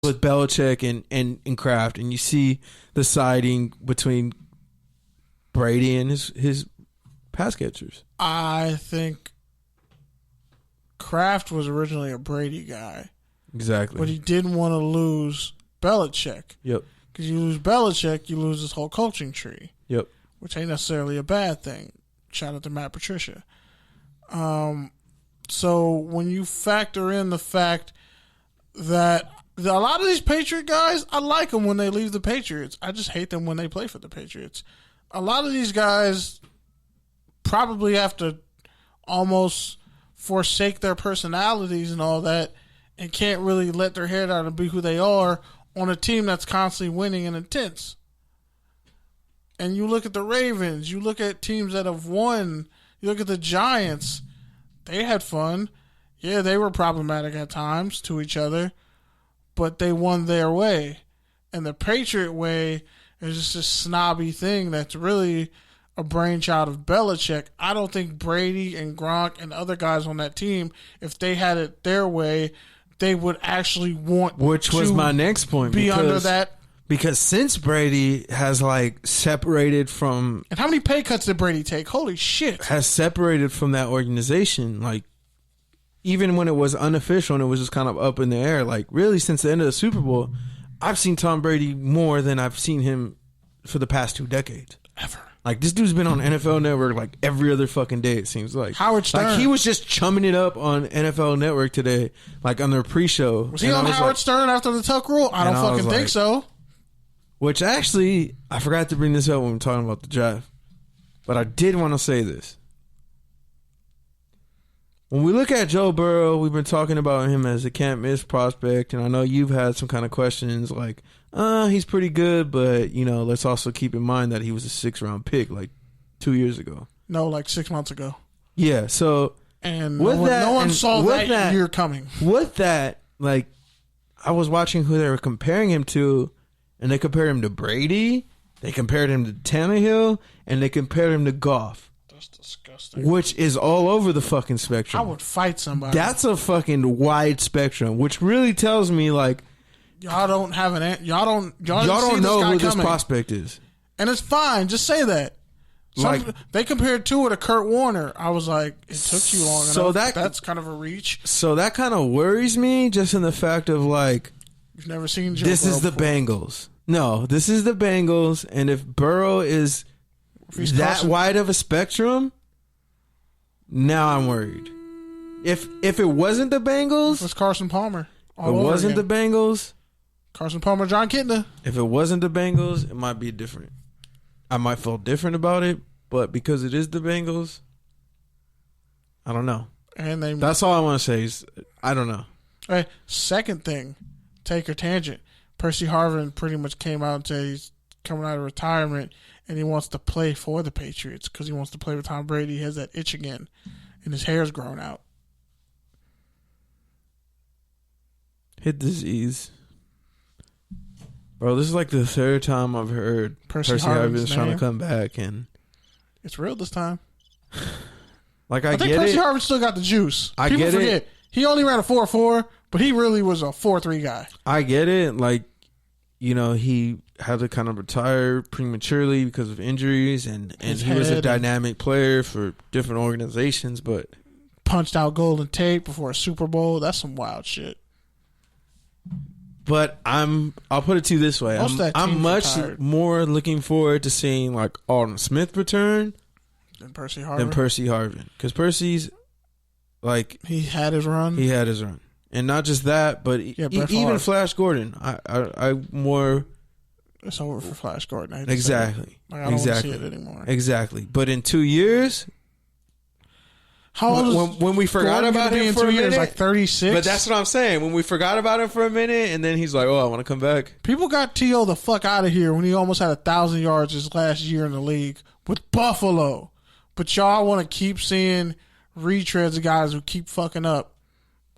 with Belichick and Kraft, and you see the siding between Brady and his pass catchers. I think Kraft was originally a Brady guy. Exactly. But he didn't want to lose Belichick. Yep. Because you lose Belichick, you lose this whole coaching tree. Yep. Which ain't necessarily a bad thing. Shout out to Matt Patricia. So when you factor in the fact that a lot of these Patriot guys, I like them when they leave the Patriots. I just hate them when they play for the Patriots. A lot of these guys probably have to almost forsake their personalities and all that and can't really let their head out and be who they are on a team that's constantly winning and intense. And you look at the Ravens, you look at teams that have won, you look at the Giants, they had fun. Yeah, they were problematic at times to each other, but they won their way. And the Patriot way is just a snobby thing that's really a brainchild of Belichick. I don't think Brady and Gronk and other guys on that team, if they had it their way, they would actually want Which was my next point. Be under that. Because since Brady has separated from... And how many pay cuts did Brady take? Holy shit. Has separated from that organization. Even when it was unofficial and it was just kind of up in the air, really since the end of the Super Bowl, I've seen Tom Brady more than I've seen him for the past 2 decades. Ever. This dude's been on NFL Network every other fucking day, it seems like. Howard Stern. He was just chumming it up on NFL Network today, on their pre-show. Was he on Howard Stern after the Tuck rule? I don't fucking think so. Which actually, I forgot to bring this up when we were talking about the draft. But I did want to say this. When we look at Joe Burrow, we've been talking about him as a can't-miss prospect, and I know you've had some kind of questions he's pretty good, but, let's also keep in mind that he was a 6th-round pick 2 years ago. No, 6 months ago. Yeah, so... And no one saw that year coming. With that, I was watching who they were comparing him to, and they compared him to Brady, they compared him to Tannehill, and they compared him to Goff. That's disgusting. Which is all over the fucking spectrum. I would fight somebody. That's a fucking wide spectrum, which really tells me y'all don't have y'all don't know who this prospect is. And it's fine. Just say that. They compared Tua to Kurt Warner. I was like, it took you long enough. That's kind of a reach. So that kind of worries me, just in the fact of you've never seen Joe this Burrow is the before. Bengals. No, this is the Bengals, and if Burrow is that wide of a spectrum, now I'm worried. If it wasn't the Bengals, it was Carson Palmer. The Bengals, Carson Palmer, John Kitna. If it wasn't the Bengals, it might be different. I might feel different about it, but because it is the Bengals, I don't know. And that's all I want to say is I don't know. Hey, second thing, take a tangent. Percy Harvin pretty much came out and said he's coming out of retirement and he wants to play for the Patriots because he wants to play with Tom Brady. He has that itch again, and his hair's grown out. Hit disease. Bro, this is the 3rd time I've heard Percy Harvin's trying to come back, and it's real this time. I think Percy Harvin still got the juice. People forget. He only ran a 4.4, but he really was a 4.3 guy. I get it. He had to kind of retire prematurely because of injuries, and he was a dynamic player for different organizations, but punched out Golden Tate before a Super Bowl. That's some wild shit. But I'll put it to you this way. I'm much more looking forward to seeing Alden Smith return than Percy Harvin. Because Percy's he had his run. And not just that, but even Flash Gordon. I more... It's over for Flash Gordon. Exactly. I don't want to see it anymore. Exactly. But in 2 years... When we forgot about him for a minute, 36. But that's what I'm saying. When we forgot about him for a minute, and then he's like, "Oh, I want to come back." People got T.O. the fuck out of here when he almost had 1,000 yards his last year in the league with Buffalo. But y'all want to keep seeing retreads of guys who keep fucking up.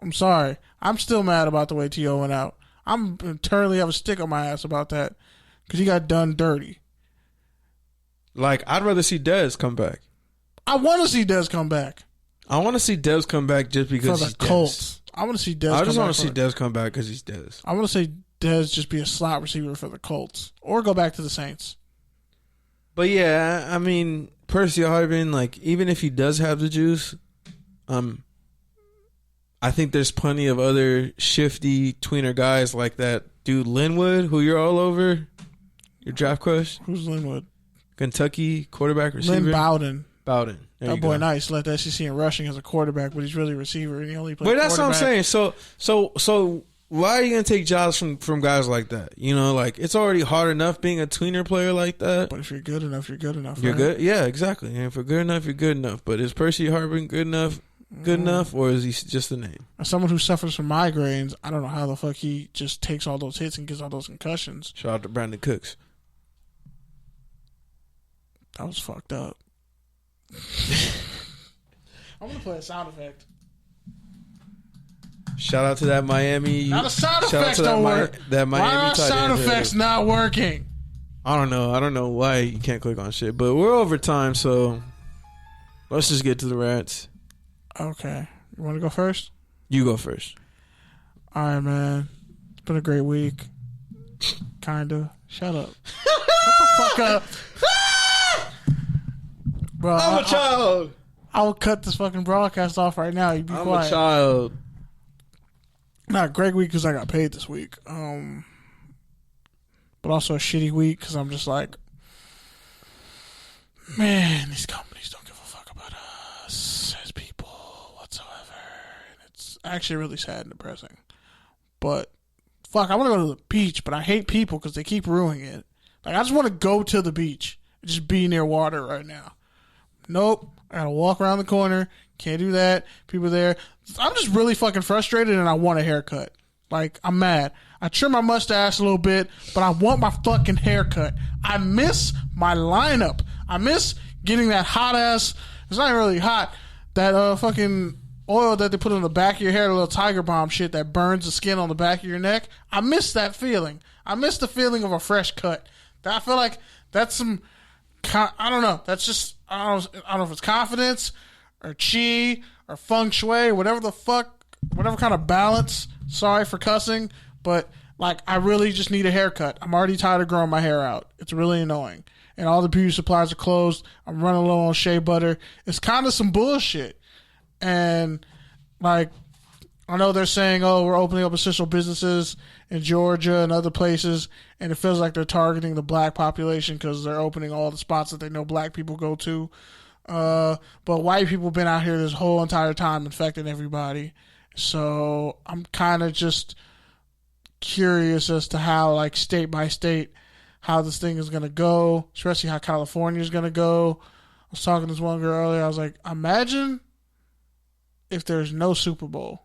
I'm sorry. I'm still mad about the way T.O. went out. I'm eternally have a stick on my ass about that because he got done dirty. I'd rather see Dez come back. I want to see Dez come back. I want to see Dez come back just because he's Colts. I want to see Dez. I just want to see Dez come back because he's Dez. I want to see Dez just be a slot receiver for the Colts or go back to the Saints. But yeah, I mean, Percy Harvin, like, even if he does have the juice, I think there's plenty of other shifty tweener guys like that dude Linwood, who you're all over, your draft crush. Who's Linwood? Kentucky quarterback receiver. Lynn Bowden. There that boy nice. Led the SEC in rushing as a quarterback, but he's really a receiver, and he only plays. But that's what I'm saying. So why are you gonna take jobs from guys like that? You know, like, it's already hard enough being a tweener player like that. But if you're good enough, you're good enough. You're right? good. Yeah, exactly. And if you're good enough, you're good enough. But is Percy Harvin good enough? Good enough, or is he just a name? As someone who suffers from migraines, I don't know how the fuck he just takes all those hits and gets all those concussions. Shout out to Brandon Cooks. That was fucked up. I'm gonna play a sound effect. Shout out to that Miami. Now the sound effects don't work. That Miami. Why are sound effects not working? I don't know why you can't click on shit. But we're over time, so let's just get to the rants. Okay, you want to go first? You go first. All right, man. It's been a great week. Kinda. Shut up. Shut the fuck up. Bro, I'm a child. I will cut this fucking broadcast off right now. You be quiet. I'm a child. Not a great week because I got paid this week. But also a shitty week because I'm just like, man, these companies don't give a fuck about us as people whatsoever. And it's actually really sad and depressing. But fuck, I want to go to the beach, but I hate people because they keep ruining it. Like, I just want to go to the beach and just be near water right now. Nope. I gotta walk around the corner. Can't do that. People there. I'm just really fucking frustrated and I want a haircut. Like, I'm mad. I trim my mustache a little bit, but I want my fucking haircut. I miss my lineup. I miss getting that hot ass, it's not really hot, that fucking oil that they put on the back of your hair, the little Tiger Balm shit that burns the skin on the back of your neck. I miss that feeling. I miss the feeling of a fresh cut. I feel like that's some, I don't know. That's just, I don't know if it's confidence or chi or feng shui, whatever the fuck, whatever kind of balance. Sorry for cussing, but like, I really just need a haircut. I'm already tired of growing my hair out. It's really annoying. And all the beauty supplies are closed. I'm running low on shea butter. It's kind of some bullshit. And like, I know they're saying, oh, we're opening up essential businesses in Georgia and other places, and it feels like they're targeting the black population because they're opening all the spots that they know black people go to. But white people have been out here this whole entire time infecting everybody. So I'm kind of just curious as to how, like, state by state, how this thing is going to go, especially how California is going to go. I was talking to this one girl earlier. I was like, imagine if there's no Super Bowl.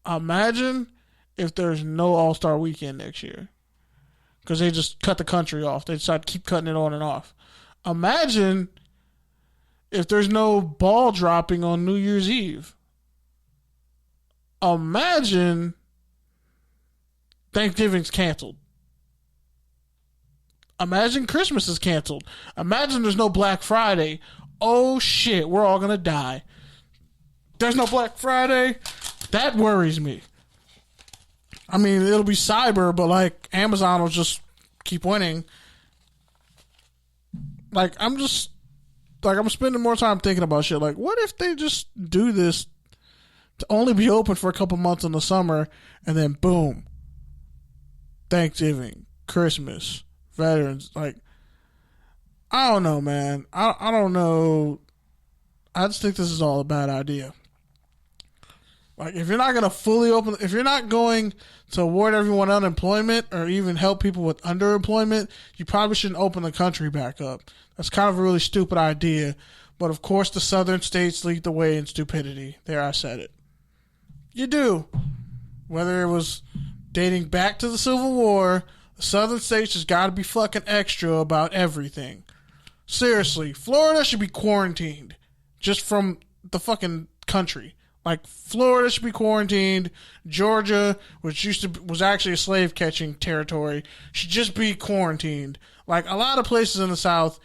Imagine if there's no All-Star Weekend next year. Because they just cut the country off. They decided to keep cutting it on and off. Imagine if there's no ball dropping on New Year's Eve. Imagine Thanksgiving's canceled. Imagine Christmas is canceled. Imagine there's no Black Friday. Oh shit, we're all gonna die. There's no Black Friday. That worries me. I mean, it'll be cyber, but like Amazon will just keep winning. Like, I'm spending more time thinking about shit. Like, what if they just do this to only be open for a couple months in the summer, and then boom, Thanksgiving, Christmas, Veterans. Like, I don't know, man. I don't know. I just think this is all a bad idea. Like, if you're not going to fully open, if you're not going to award everyone unemployment or even help people with underemployment, you probably shouldn't open the country back up. That's kind of a really stupid idea. But of course, the southern states lead the way in stupidity. There, I said it. You do. Whether it was dating back to the Civil War, the southern states just got to be fucking extra about everything. Seriously, Florida should be quarantined just from the fucking country. Like, Florida should be quarantined. Georgia, which was actually a slave catching territory, should just be quarantined. Like, a lot of places in the South,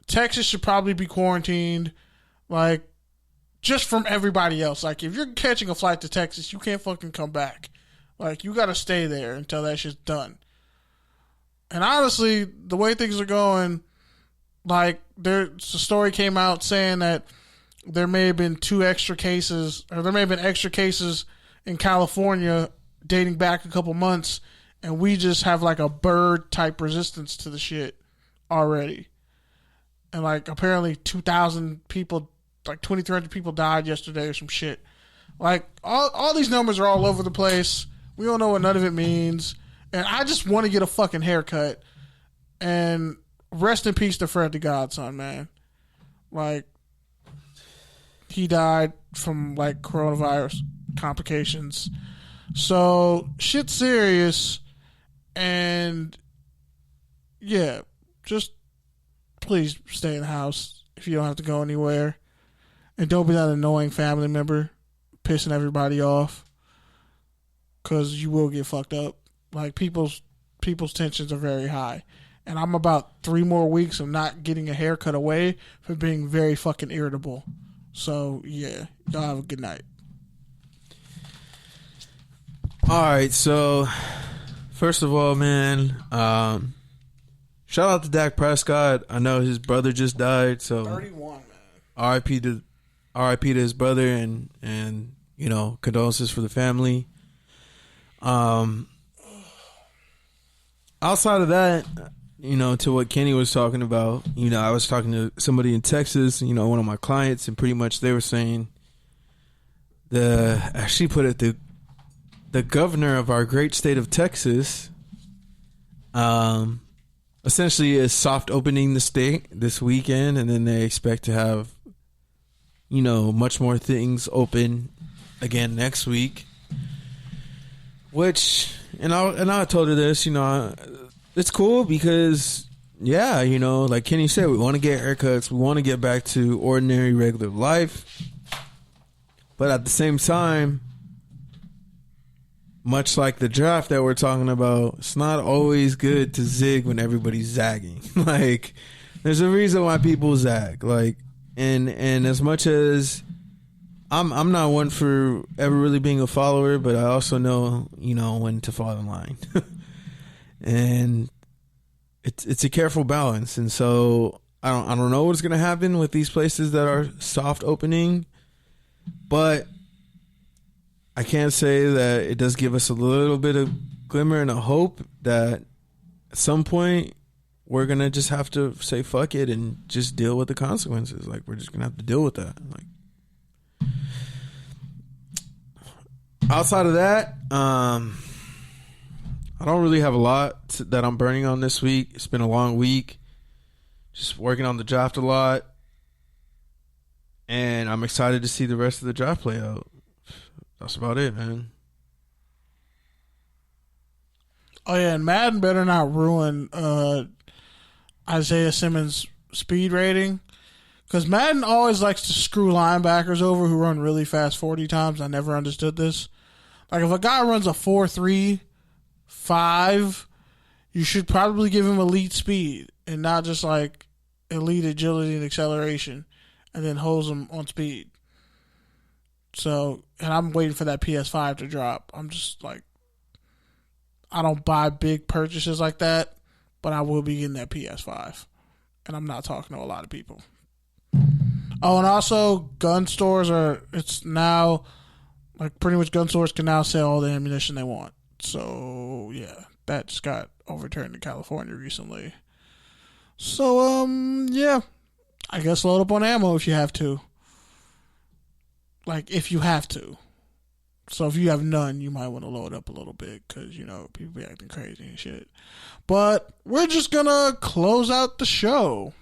Texas should probably be quarantined. Like, just from everybody else. Like, if you're catching a flight to Texas, you can't fucking come back. Like, you got to stay there until that shit's done. And honestly, the way things are going, like, there's a story came out saying that there may have been extra cases in California dating back a couple months, and we just have like a bird type resistance to the shit already. And like apparently 2,000 people, like 2,300 people died yesterday or some shit. Like all these numbers are all over the place. We don't know what none of it means. And I just want to get a fucking haircut. And rest in peace to Fred the Godson, man. Like, he died from like coronavirus complications. So shit's serious. And yeah, just please stay in the house if you don't have to go anywhere. And don't be that annoying family member pissing everybody off, because you will get fucked up. Like, people's tensions are very high. And I'm about 3 more weeks of not getting a haircut away from being very fucking irritable. So, yeah. Y'all have a good night. All right, so first of all, man, shout out to Dak Prescott. I know his brother just died, so 31, man. R.I.P. to his brother, and you know, condolences for the family. Outside of that, you know, to what Kenny was talking about, you know, I was talking to somebody in Texas, you know, one of my clients, and pretty much they were saying as she put it, the governor of our great state of Texas, essentially is soft opening the state this weekend, and then they expect to have, you know, much more things open again next week. Which, and I told her this, you know, it's cool because, yeah, you know, like Kenny said, we want to get haircuts, we want to get back to ordinary, regular life, but at the same time, much like the draft that we're talking about, it's not always good to zig when everybody's zagging. Like, there's a reason why people zag. Like, and as much as I'm not one for ever really being a follower, but I also know, you know, when to fall in line. And it's a careful balance. And so I don't know what's gonna happen with these places that are soft opening, but I can say that it does give us a little bit of glimmer and a hope that at some point we're going to just have to say fuck it and just deal with the consequences. Like, we're just going to have to deal with that. Like, outside of that, I don't really have a lot that I'm burning on this week. It's been a long week. Just working on the draft a lot. And I'm excited to see the rest of the draft play out. That's about it, man. Oh, yeah, and Madden better not ruin Isaiah Simmons' speed rating, because Madden always likes to screw linebackers over who run really fast 40 times. I never understood this. Like, if a guy runs a 4.35, you should probably give him elite speed and not just, like, elite agility and acceleration and then hose him on speed. So, and I'm waiting for that PS5 to drop. I'm just like, I don't buy big purchases like that, but I will be getting that PS5. And I'm not talking to a lot of people. Oh, and also gun stores it's now, like, pretty much gun stores can now sell all the ammunition they want. So, yeah, that just got overturned in California recently. So, yeah, I guess load up on ammo if you have to. Like, if you have to. So if you have none, you might want to load up a little bit because, you know, people be acting crazy and shit. But we're just going to close out the show.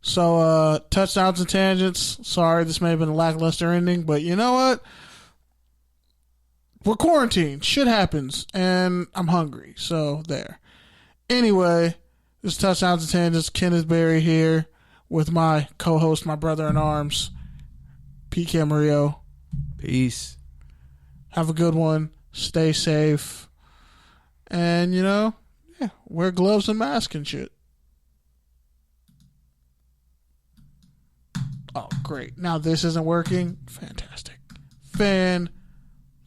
So, touchdowns and tangents. Sorry, this may have been a lackluster ending, but you know what? We're quarantined. Shit happens. And I'm hungry. So, there. Anyway, this is Touchdowns and Tangents. Kenneth Berry here with my co-host, my brother-in-arms, Pete Camarillo. Peace. Have a good one. Stay safe. And, you know, yeah, wear gloves and masks and shit. Oh, great. Now this isn't working. Fantastic. Fan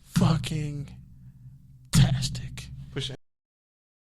fucking